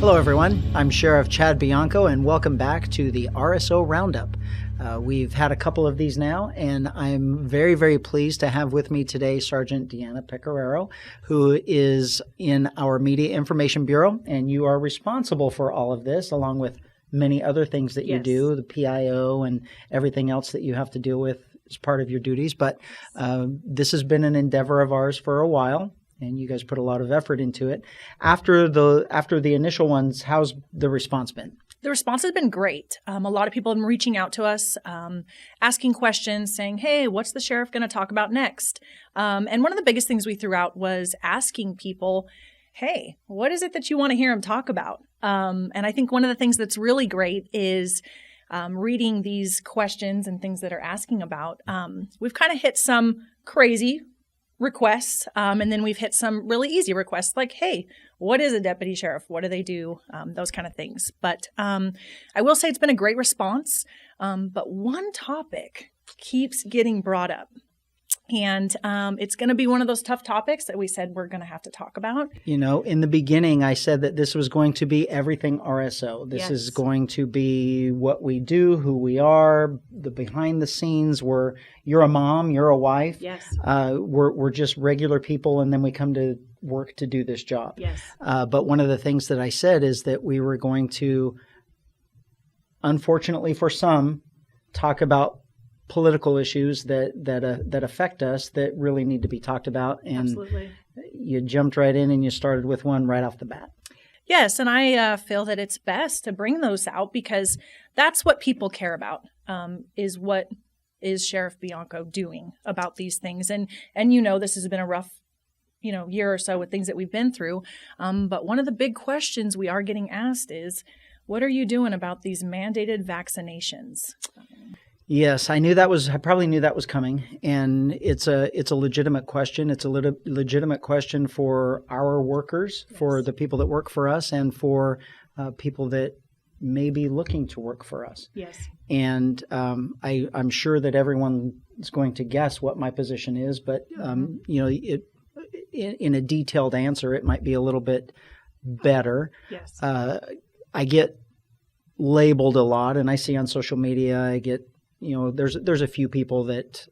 Hello, everyone. I'm Sheriff Chad Bianco, and welcome back to the RSO Roundup. We've had a couple of these now, and I'm very, very pleased to have with me today Sergeant Deanna Pecoraro, who is in our Media Information Bureau, and you are responsible for all of this, along with many other things that you do, the PIO and everything else that you have to deal with as part of your duties. But this has been an endeavor of ours for a while, and you guys put a lot of effort into it. After the initial ones, how's the response been? The response has been great. A lot of people have been reaching out to us, asking questions, saying, hey, what's the sheriff going to talk about next? And one of the biggest things we threw out was asking people, hey, what is it that you want to hear him talk about? And I think one of the things that's really great is reading these questions and things that are asking about. We've kind of hit some crazy requests, and then we've hit some really easy requests like, hey, what is a deputy sheriff? What do they do? Those kind of things. But I will say it's been a great response, but one topic keeps getting brought up. And it's going to be one of those tough topics that we said we're going to have to talk about. You know, in the beginning, I said that this was going to be everything RSO. This is going to be what we do, who we are, the behind the scenes. You're a mom, you're a wife. Yes. We're just regular people, and then we come to work to do this job. Yes. But one of the things that I said is that we were going to, unfortunately for some, talk about political issues that affect us that really need to be talked about. And absolutely. You jumped right in and you started with one right off the bat. Yes, and I feel that it's best to bring those out because that's what people care about, is what is Sheriff Bianco doing about these things. And this has been a rough year or so with things that we've been through. But one of the big questions we are getting asked is, what are you doing about these mandated vaccinations? Yes, I probably knew that was coming, and it's a legitimate question. It's a legitimate question for our workers, for the people that work for us, and for people that may be looking to work for us. Yes. And I'm sure that everyone is going to guess what my position is, but in a detailed answer, it might be a little bit better. Yes. I get labeled a lot, and I see on social media, I get. There's a few people that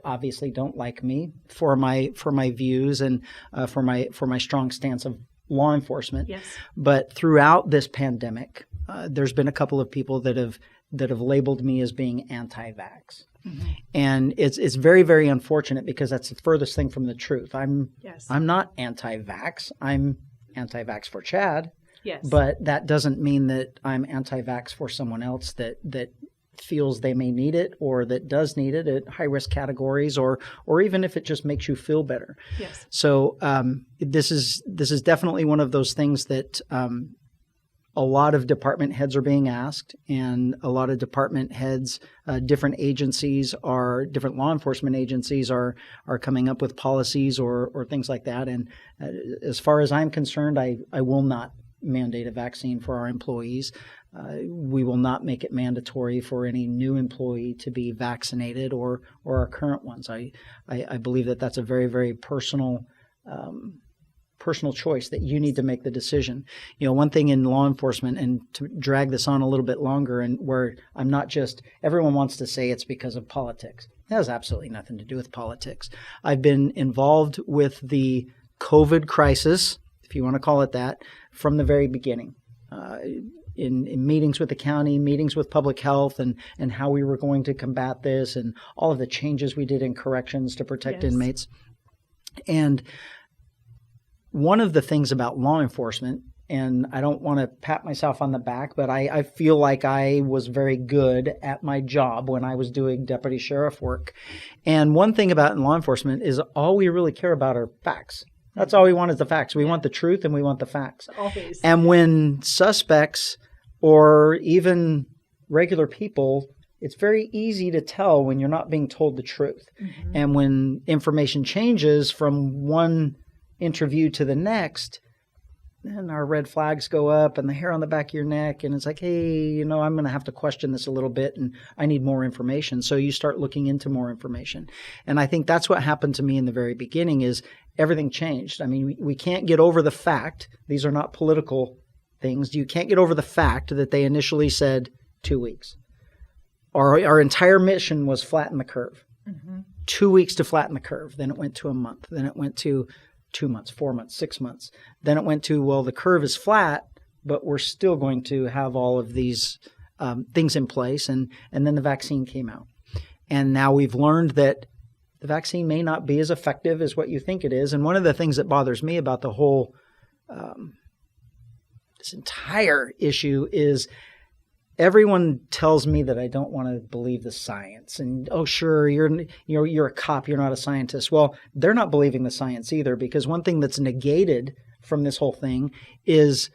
obviously don't like me for my views and for my strong stance of law enforcement. Yes. But throughout this pandemic, there's been a couple of people that have labeled me as being anti-vax. Mm-hmm. And it's very, very unfortunate because that's the furthest thing from the truth. I'm not anti-vax. I'm anti-vax for Chad. Yes. But that doesn't mean that I'm anti-vax for someone else that feels they may need it or that does need it at high-risk categories or even if it just makes you feel better. Yes. So this is definitely one of those things that a lot of department heads are being asked, and a lot of department heads, different law enforcement agencies are coming up with policies or things like that. And as far as I'm concerned, I will not mandate a vaccine for our employees. We will not make it mandatory for any new employee to be vaccinated or our current ones. I believe that that's a very, very personal choice that you need to make the decision. One thing in law enforcement, and to drag this on a little bit longer, and where I'm not just, everyone wants to say it's because of politics. It has absolutely nothing to do with politics. I've been involved with the COVID crisis, if you want to call it that, from the very beginning. In meetings with the county, meetings with public health, and how we were going to combat this, and all of the changes we did in corrections to protect inmates. And one of the things about law enforcement, and I don't want to pat myself on the back, but I feel like I was very good at my job when I was doing deputy sheriff work. And one thing about in law enforcement is all we really care about are facts. That's all we want is the facts. We want the truth and we want the facts. Always. And when suspects or even regular people, it's very easy to tell when you're not being told the truth. Mm-hmm. And when information changes from one interview to the next, then our red flags go up and the hair on the back of your neck. And it's like, hey, I'm going to have to question this a little bit and I need more information. So you start looking into more information. And I think that's what happened to me in the very beginning is everything changed. I mean, we can't get over the fact, these are not political things. You can't get over the fact that they initially said 2 weeks. Our entire mission was flatten the curve. 2 weeks to flatten the curve. Then it went to a month. Then it went to 2 months, 4 months, 6 months. Then it went to, well, the curve is flat, but we're still going to have all of these things in place. And then the vaccine came out. And now we've learned that the vaccine may not be as effective as what you think it is. And one of the things that bothers me about the whole this entire issue is everyone tells me that I don't want to believe the science. And, oh, sure, you're a cop, you're not a scientist. Well, they're not believing the science either, because one thing that's negated from this whole thing is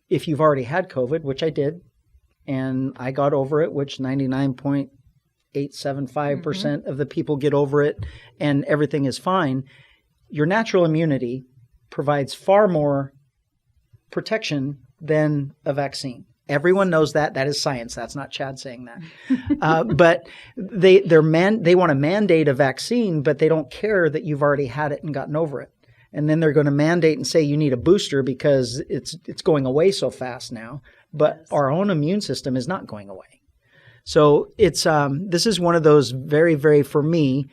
if you've already had COVID, which I did, and I got over it, which 99.875% of the people get over it, and everything is fine, your natural immunity provides far more protection than a vaccine. Everyone knows that. That is science. That's not Chad saying that. But they want to mandate a vaccine, but they don't care that you've already had it and gotten over it. And then they're going to mandate and say you need a booster because it's going away so fast now. But our own immune system is not going away. So it's this is one of those very, very, for me,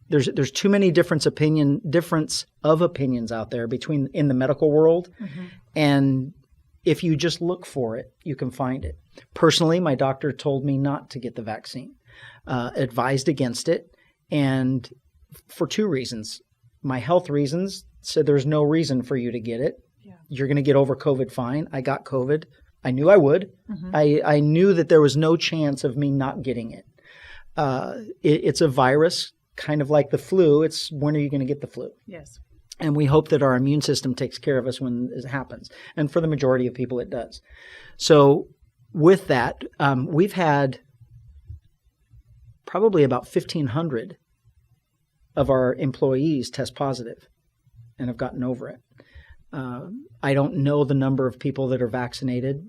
there's too many difference of opinions out there in the medical world, and if you just look for it, you can find it. Personally, my doctor told me not to get the vaccine, advised against it, and for 2 reasons. My health reasons said there's no reason for you to get it. Yeah. You're going to get over COVID fine. I got COVID. I knew I would. I knew that there was no chance of me not getting it. It's a virus, kind of like the flu. It's when are you going to get the flu? Yes. And we hope that our immune system takes care of us when it happens. And for the majority of people, it does. So with that, we've had probably about 1,500 of our employees test positive and have gotten over it. I don't know the number of people that are vaccinated.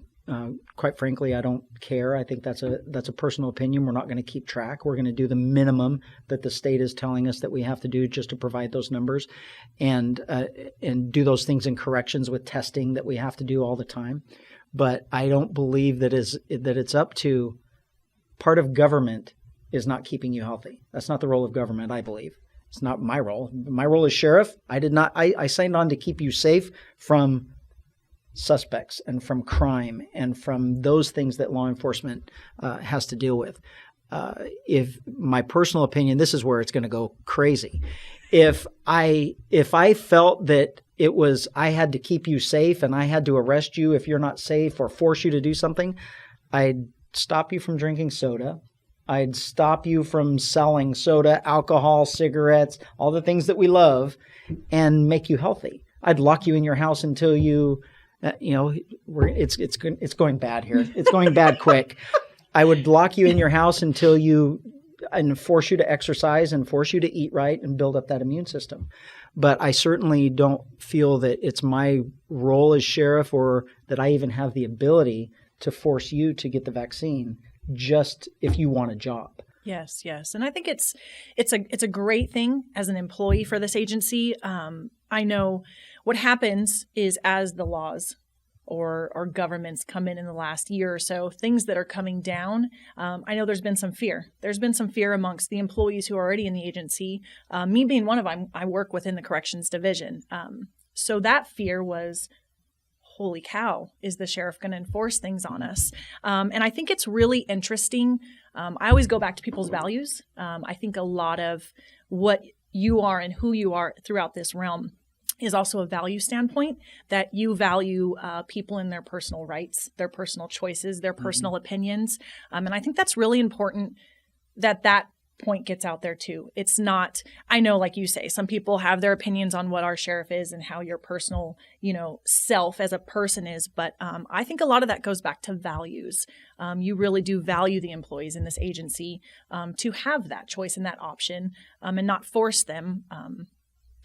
Quite frankly, I don't care. I think that's a personal opinion. We're not going to keep track. We're going to do the minimum that the state is telling us that we have to do just to provide those numbers, and do those things in corrections with testing that we have to do all the time. But I don't believe that it's up to part of government is not keeping you healthy. That's not the role of government, I believe. It's not my role. My role as sheriff, I signed on to keep you safe from suspects and from crime and from those things that law enforcement has to deal with. If my personal opinion, this is where it's going to go crazy. If I felt that it was I had to keep you safe and I had to arrest you if you're not safe or force you to do something, I'd stop you from drinking soda. I'd stop you from selling soda, alcohol, cigarettes, all the things that we love, and make you healthy. I'd lock you in your house until you, it's going bad here. It's going bad quick. I would lock you in your house and force you to exercise and force you to eat right and build up that immune system. But I certainly don't feel that it's my role as sheriff or that I even have the ability to force you to get the vaccine just if you want a job. Yes. And I think it's a great thing as an employee for this agency. I know what happens is as the laws or governments come in the last year or so, things that are coming down, I know there's been some fear. There's been some fear amongst the employees who are already in the agency. Me being one of them, I work within the corrections division. So that fear was, holy cow, is the sheriff going to enforce things on us? And I think it's really interesting. I always go back to people's values. I think a lot of what you are and who you are throughout this realm is also a value standpoint, that you value people in their personal rights, their personal choices, their personal opinions. And I think that's really important that point gets out there too. It's not, I know, like you say, some people have their opinions on what our sheriff is and how your personal, self as a person is. But I think a lot of that goes back to values. You really do value the employees in this agency to have that choice and that option and not force them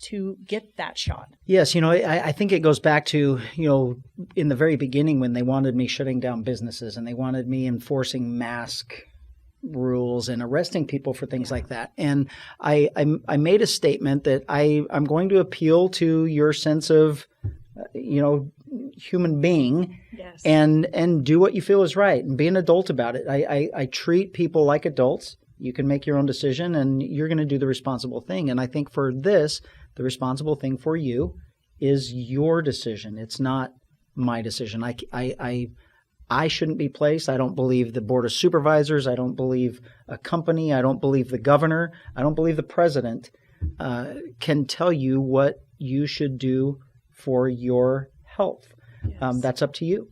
to get that shot. Yes. I think it goes back to, in the very beginning when they wanted me shutting down businesses and they wanted me enforcing mask rules and arresting people for things like that. And I made a statement that I'm going to appeal to your sense of, human being Yes. and do what you feel is right and be an adult about it. I treat people like adults. You can make your own decision and you're going to do the responsible thing. And I think for this, the responsible thing for you is your decision. It's not my decision. I shouldn't be placed. I don't believe the Board of Supervisors. I don't believe a company. I don't believe the governor. I don't believe the president can tell you what you should do for your health. Yes. That's up to you.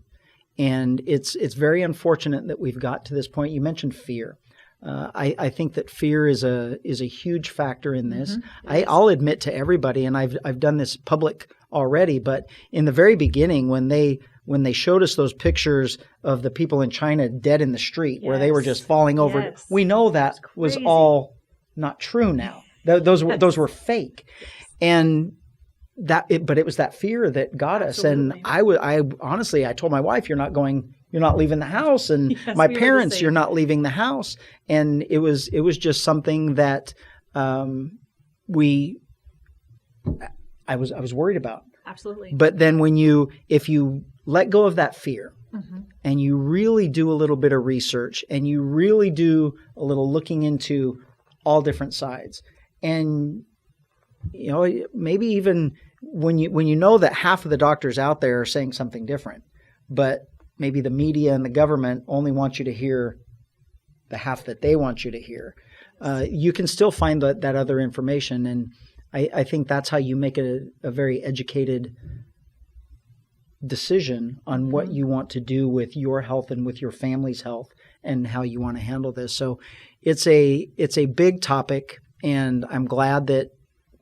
And it's very unfortunate that we've got to this point. You mentioned fear. I think that fear is a huge factor in this. I'll admit to everybody, and I've done this public already, but in the very beginning when they showed us those pictures of the people in China dead in the street where they were just falling over, Yes. we know that was all not true now. Those were fake. And but it was that fear that got us. And I honestly, I told my wife, you're not leaving the house. And Yes, my we were the parents, same. you're not leaving the house. And it was just something that I was worried about. Absolutely. But then if you let go of that fear and you really do a little bit of research and you really do a little looking into all different sides, and maybe even when you know that half of the doctors out there are saying something different, but maybe the media and the government only want you to hear the half that they want you to hear, you can still find that other information. And I think that's how you make a very educated decision on what you want to do with your health and with your family's health and how you want to handle this. So it's a big topic, and I'm glad that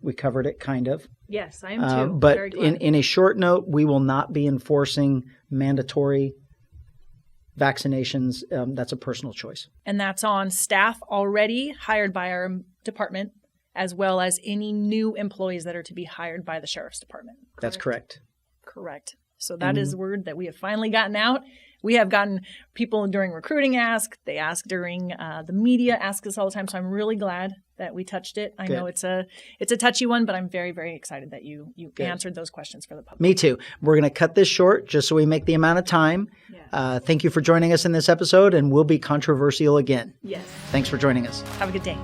we covered it kind of. Yes, I am too. But Very glad. in a short note, we will not be enforcing mandatory vaccinations. That's a personal choice. And that's on staff already hired by our department, as well as any new employees that are to be hired by the Sheriff's Department. That's correct. Correct. So that is word that we have finally gotten out. We have gotten people during recruiting ask. They ask during the media ask us all the time. So I'm really glad that we touched it. I know it's a touchy one, but I'm very, very excited that you answered those questions for the public. Me too. We're going to cut this short just so we make the amount of time. Yes. Thank you for joining us in this episode, and we'll be controversial again. Yes. Thanks for joining us. Have a good day.